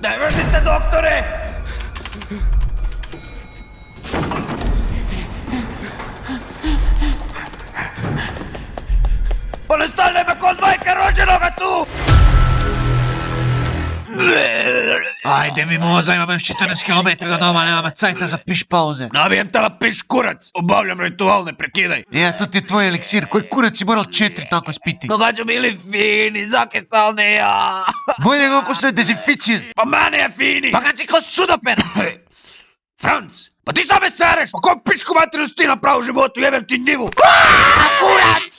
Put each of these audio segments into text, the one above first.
Ne vrnite, doktore! Pa ne stane me kod majke rođenoga tu! Ajde mi moza, imamo još 14 km do doma, nemamo cajta za piš pauze. Nabijem te na piš kurac! Obavljam ritual, ne prekidaj! Ja, to ti je tvoj eliksir, koji kurac si moral 4 tako spiti. Koga ću bili fini, zakistalni ja! Bolje nego ako se dezinficient. Pa mene je fini! Pa kad si ko sudopen. Franc! Pa ti sam me sereš! Pa kom pičku materiju si ti napravo u životu, jebem ti njivu! Kurac!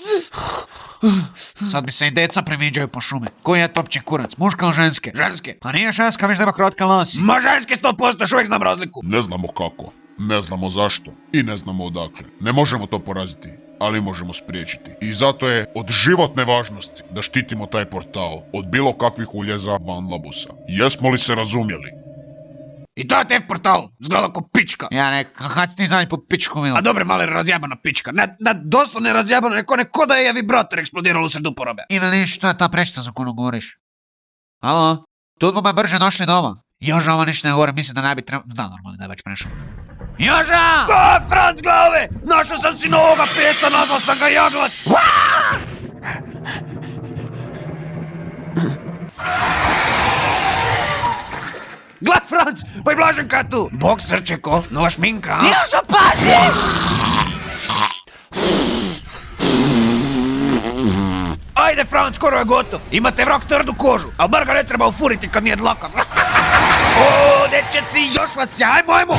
Sad mi se i deca priviđaju po šume. Koji je topće kurac, muška ili ženske? Ženske! Pa nije ženska, već da ima krotka lasi. Ma ženske 100%, još uvijek znam razliku. Ne znamo kako, ne znamo zašto i ne znamo odakle. Ne možemo to poraziti, ali možemo spriječiti. I zato je od životne važnosti da štitimo taj portal od bilo kakvih uljeza Van Labusa. Jesmo li se razumjeli? I to je tev portal, zgleda ko pička. Ja neka, kad si ti zadnji po pičku milo. A dobre, male razjebana pička. Doslovno je razjebana, neko da je vibrator eksplodiralo u sred uporabe. I veliš, to je ta prečica za koju govoriš. Alo? Tu bi me brže došli doma. Joža, ovo ništa ne govori, mislim da ne bi trebao... Da, normalno, da je već prešao. Joža! Da, Franc glave! Našao sam si novoga pesa, nazvao sam ga Jaglac! Gle, Franc, pa i Blaženka je tu! Bog srčeko, nova šminka, a? Joža, pazi! Ajde, Franc, skoro je gotov. Imate vrak tvrdu kožu, ali bar ga ne treba ufuriti kad nije dlakav. O, dečeci, još vas je, ajmo!